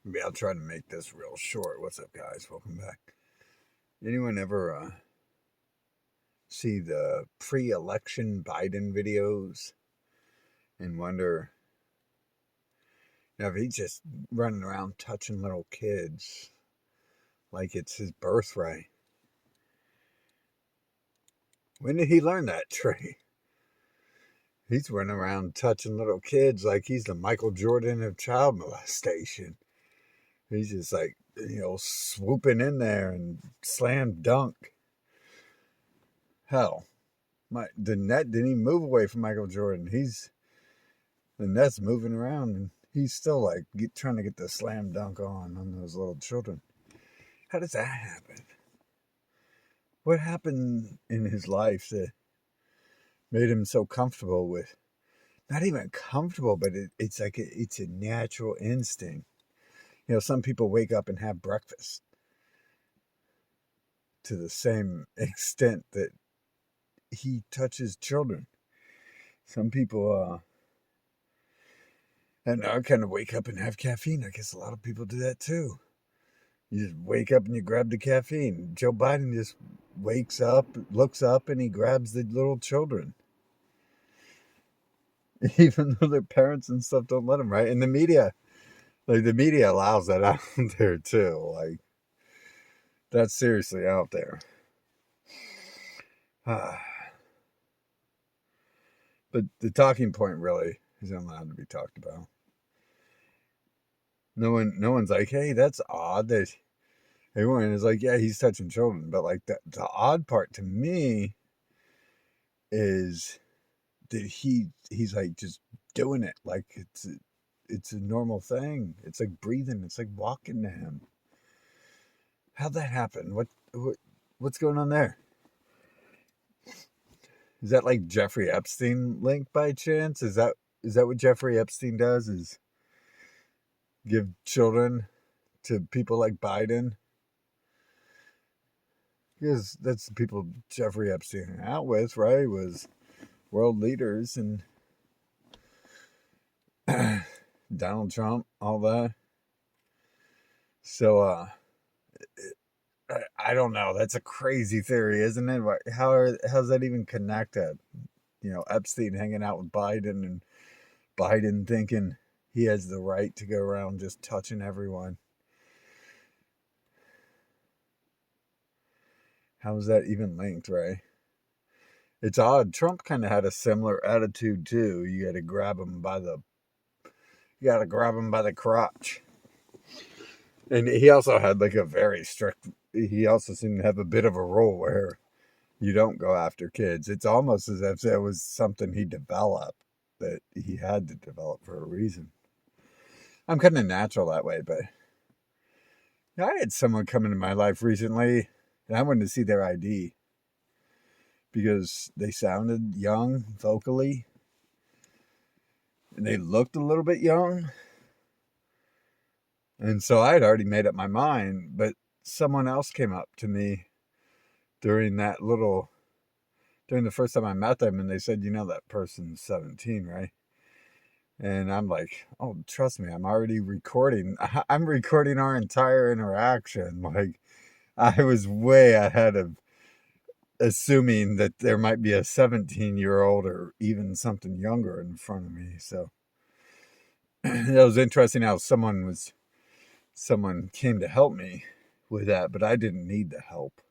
Maybe I'll try to make this real short. What's up, guys? Welcome back. Anyone ever see the pre-election Biden videos and wonder, if he's just running around touching little kids like it's his birthright? When did he learn that trait? He's running around touching little kids like he's the Michael Jordan of child molestation. He's just like, swooping in there and slam dunk. Hell, the net didn't even move away from Michael Jordan. The net's moving around, and he's still like trying to get the slam dunk on those little children. How does that happen? What happened in his life that made him so comfortable with? Not even comfortable, but it's like it's a natural instinct. Some people wake up and have breakfast to the same extent that he touches children. Some people and I kind of wake up and have caffeine. I guess a lot of people do that too. You just wake up and you grab the caffeine. Joe Biden just wakes up, looks up, and he grabs the little children. Even though their parents and stuff don't let him, right? And the media allows that out there too. Like, that's seriously out there. But the talking point really isn't allowed to be talked about. No one's like, hey, that's odd that everyone is like, yeah, he's touching children. But like the odd part to me is that he's like just doing it like it's a normal thing. It's like breathing. It's like walking to him. How'd that happen? What's going on there? Is that like Jeffrey Epstein link by chance? Is that what Jeffrey Epstein does? Is give children to people like Biden? Because that's the people Jeffrey Epstein hung out with, right? Was world leaders and Donald Trump, all that. So, I don't know. That's a crazy theory, isn't it? How's that even connected? Epstein hanging out with Biden and Biden thinking he has the right to go around just touching everyone. How is that even linked, right? It's odd. Trump kind of had a similar attitude too. You got to grab him by the crotch. And he also had like a very strict. He also seemed to have a bit of a rule where you don't go after kids. It's almost as if it was something he developed, that he had to develop for a reason. I'm kind of natural that way, but I had someone come into my life recently, and I wanted to see their ID because they sounded young vocally, and they looked a little bit young. And so I had already made up my mind, but someone else came up to me during the first time I met them, and they said, that person's 17, right? And I'm like, oh, trust me, I'm already recording. I'm recording our entire interaction. Like, I was way ahead of assuming that there might be a 17-year-old or even something younger in front of me. So it was interesting how someone came to help me with that, but I didn't need the help.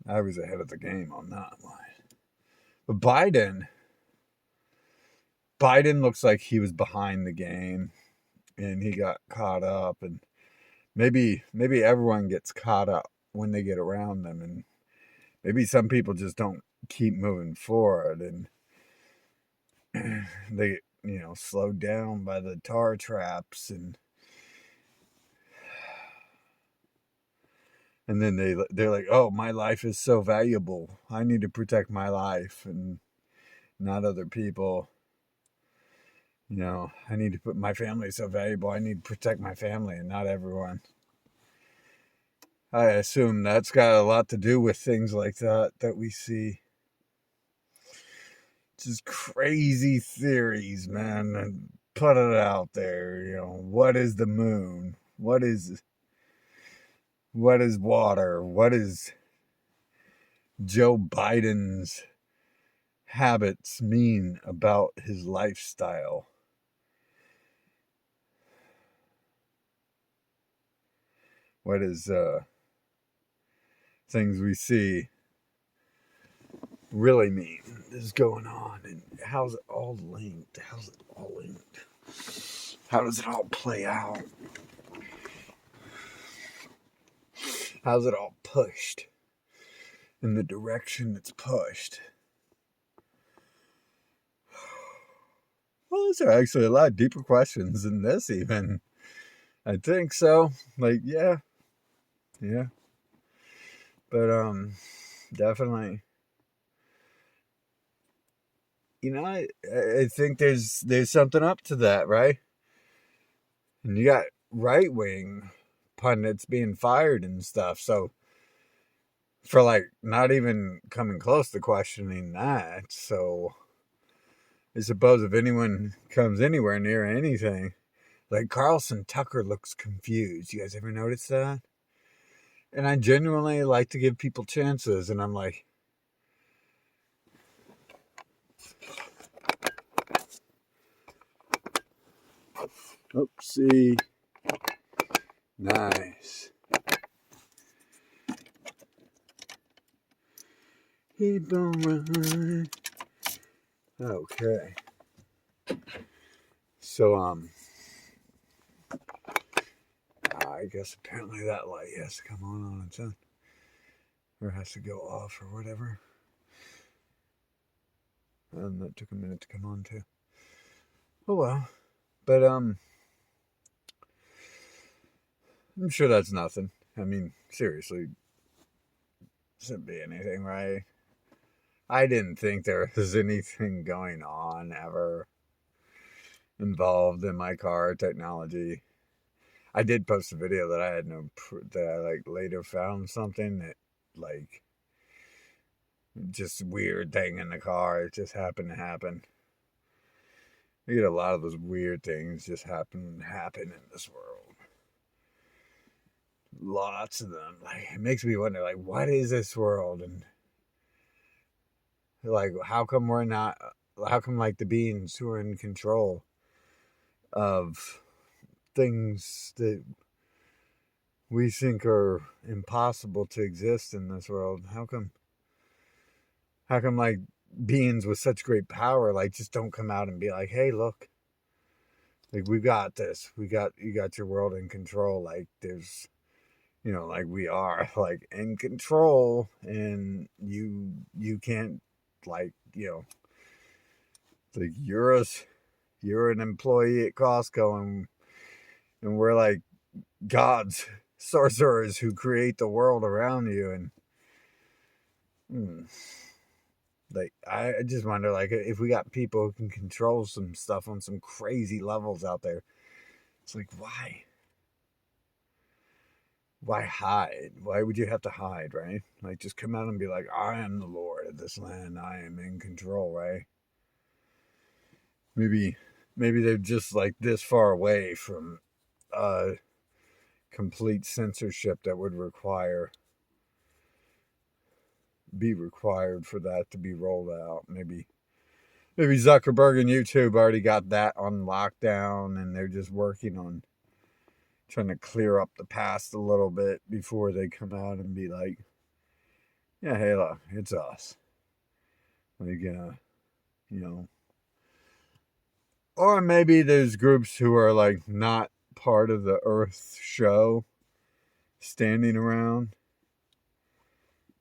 I was ahead of the game on that one. But Biden looks like he was behind the game and he got caught up, and maybe everyone gets caught up when they get around them, and maybe some people just don't keep moving forward, and they slowed down by the tar traps, and then they're like, oh, my life is so valuable, I need to protect my life and not other people. I need to put my family so valuable, I need to protect my family and not everyone. I assume that's got a lot to do with things like that we see. Just crazy theories, man. And put it out there. What is the moon? What is water? What is Joe Biden's habits mean about his lifestyle? What is things we see really mean is going on, and how's it all linked? How does it all play out? How's it all pushed in the direction it's pushed? Well, these are actually a lot deeper questions than this, even. I think so. Yeah. But, definitely. I think there's something up to that, right? And you got right wing pundits being fired and stuff. So, for not even coming close to questioning that. So, I suppose if anyone comes anywhere near anything, Carlson Tucker looks confused. You guys ever notice that? And I genuinely like to give people chances, and I'm like, oopsie. Nice. Keep on running. Okay. So, I guess apparently that light has to come on its own. Or has to go off or whatever. And that took a minute to come on too. Oh well. But, I'm sure that's nothing. I mean, seriously. Shouldn't be anything, right? I didn't think there was anything going on ever involved in my car technology. I did post a video that I had that I later found something that just weird thing in the car. It just happened to happen. You get a lot of those weird things just happen in this world. Lots of them. It makes me wonder, what is this world? And how come we're not? How come the beings who are in control of things that we think are impossible to exist in this world? How come beings with such great power just don't come out and be like, hey, look, we got this. You got your world in control. There's we are in control, and you can't you're an employee at Costco, and we're gods, sorcerers who create the world around you. And I just wonder if we got people who can control some stuff on some crazy levels out there. It's why hide? Why would you have to hide, right? Just come out and be like, I am the Lord of this land. I am in control, right? Maybe they're just this far away from complete censorship that would be required for that to be rolled out. Maybe Zuckerberg and YouTube already got that on lockdown, and they're just working on trying to clear up the past a little bit before they come out and be like, yeah, hey, look, it's us. Or maybe there's groups who are not part of the Earth show standing around,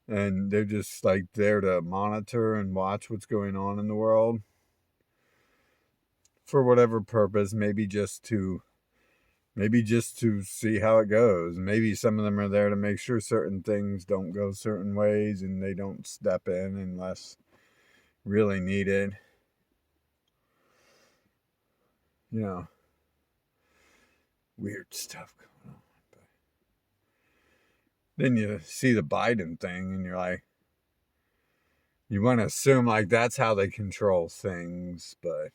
and they're just there to monitor and watch what's going on in the world for whatever purpose. Maybe just to see how it goes. Maybe some of them are there to make sure certain things don't go certain ways, and they don't step in unless really needed. Weird stuff going on. But then you see the Biden thing, and you're you want to assume that's how they control things, but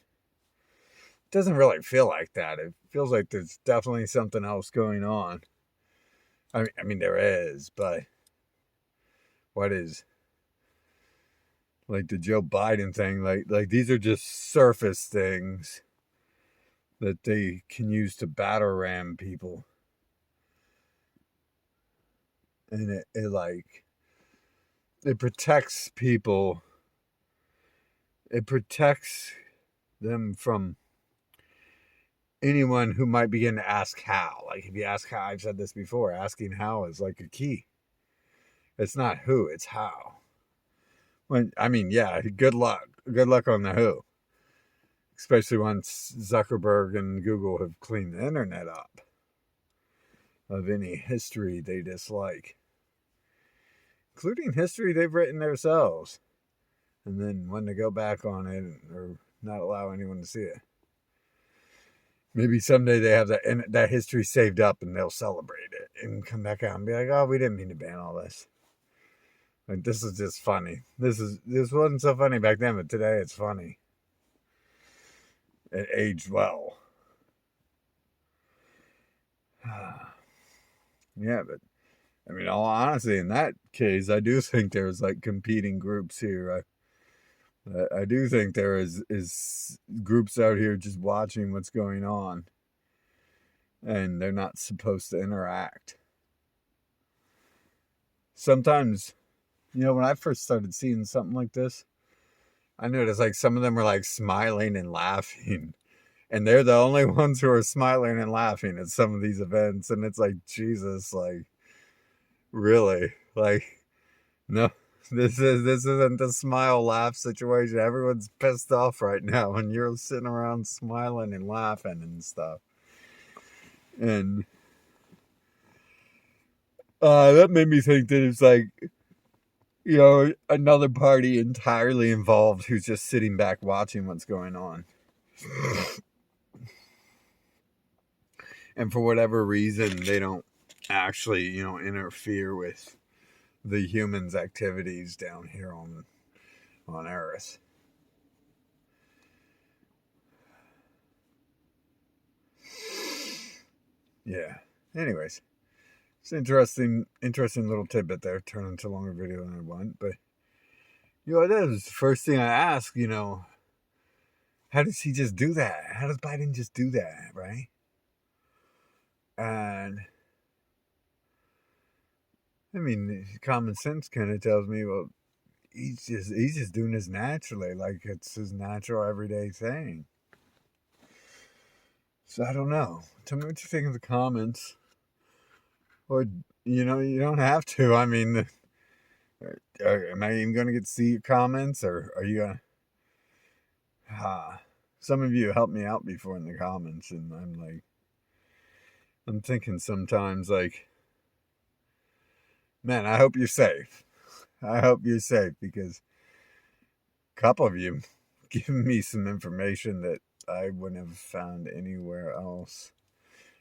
doesn't really feel like that. It feels like there's definitely something else going on. I mean there is, but what is like the Joe Biden thing? Like these are just surface things that they can use to batter ram people, and it like it protects people. It protects them from anyone who might begin to ask how. Like if you ask how, I've said this before, asking how is like a key. It's not who, it's how. When I mean, yeah, good luck. Good luck on the who. Especially once Zuckerberg and Google have cleaned the internet up of any history they dislike, including history they've written themselves, and then when they go back on it or not allow anyone to see it. Maybe someday they have that history saved up and they'll celebrate it and come back out and be like, "Oh, we didn't mean to ban all this. Like this is just funny. This wasn't so funny back then, but today it's funny. It aged well." Yeah, but I mean, all honesty, in that case, I do think there's like competing groups here. I do think there is groups out here just watching what's going on, and they're not supposed to interact. Sometimes, when I first started seeing something like this, I noticed like some of them were like smiling and laughing, and they're the only ones who are smiling and laughing at some of these events, and it's like, Jesus, like, really, like, no. This isn't the smile laugh situation. Everyone's pissed off right now, and you're sitting around smiling and laughing and stuff. And that made me think that it's like, another party entirely involved who's just sitting back watching what's going on. And for whatever reason, they don't actually, interfere with the humans' activities down here on Earth. Yeah. Anyways, it's an interesting little tidbit there. Turned into a longer video than I want, but it is. First thing I ask, how does he just do that? How does Biden just do that, right? And I mean, common sense kind of tells me, well, he's just doing this naturally, like it's his natural everyday thing. So I don't know. Tell me what you think in the comments. Or, you don't have to. I mean, am I even going to get to see your comments? Or are you going to... some of you helped me out before in the comments. And I'm thinking sometimes, like, man, I hope you're safe. I hope you're safe because a couple of you given me some information that I wouldn't have found anywhere else.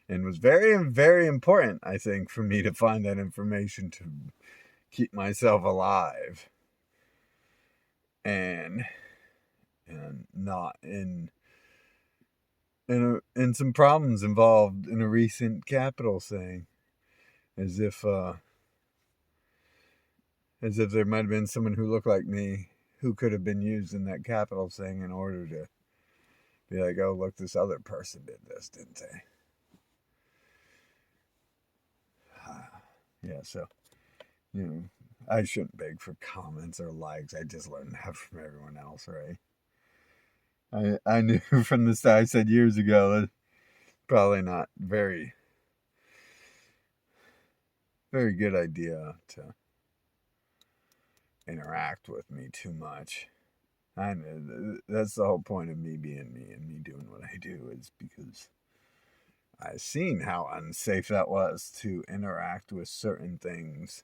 And was very, very important, I think, for me to find that information to keep myself alive. And not in some problems involved in a recent Capitol thing. As if there might have been someone who looked like me who could have been used in that Capitol thing in order to be like, oh, look, this other person did this, didn't they? Yeah, so, I shouldn't beg for comments or likes. I just learned that from everyone else, right? I knew from the start, I said years ago, that probably not very, very good idea to interact with me too much. I know that's the whole point of me being me and me doing what I do is because I've seen how unsafe that was to interact with certain things.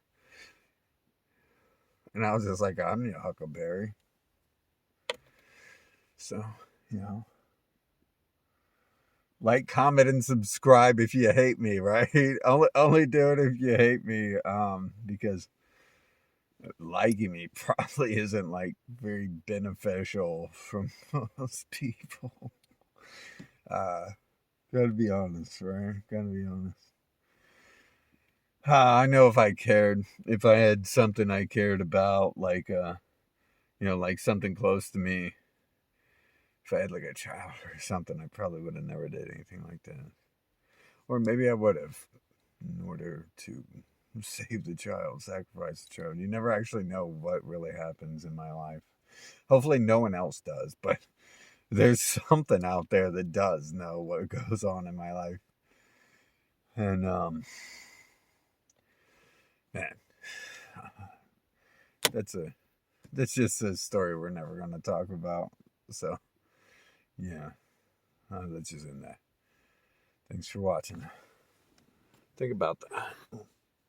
And I was just like, I'm your Huckleberry. So, like, comment, and subscribe if you hate me, right? Only do it if you hate me, because liking me probably isn't like very beneficial for most people. Uh, gotta be honest, right? Gotta be honest. I know if I had something I cared about, like, like something close to me, if I had like a child or something, I probably would have never did anything like that. Or maybe I would have, in order to save the child, sacrifice the child. You never actually know what really happens in my life. Hopefully, no one else does, but there's something out there that does know what goes on in my life. And, man, that's a that's just a story we're never going to talk about. So, yeah, that's just in there. Thanks for watching. Think about that.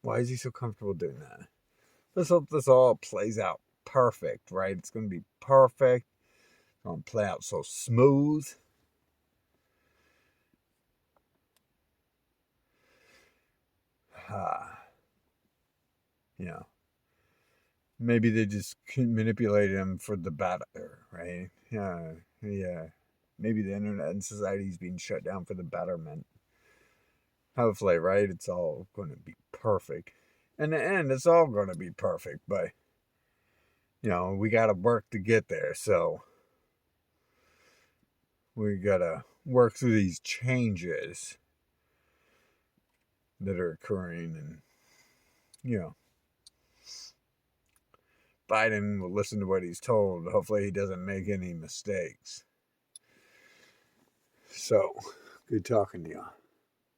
Why is he so comfortable doing that? Let's hope this all plays out perfect, right? It's going to be perfect. It's going to play out so smooth. You know, maybe they just manipulate him for the better, right? Yeah, yeah. Maybe the internet and society is being shut down for the betterment. Hopefully, right? It's all going to be perfect. In the end, it's all going to be perfect, but, we got to work to get there. So we got to work through these changes that are occurring. And, you know, Biden will listen to what he's told. Hopefully, he doesn't make any mistakes. So, good talking to you.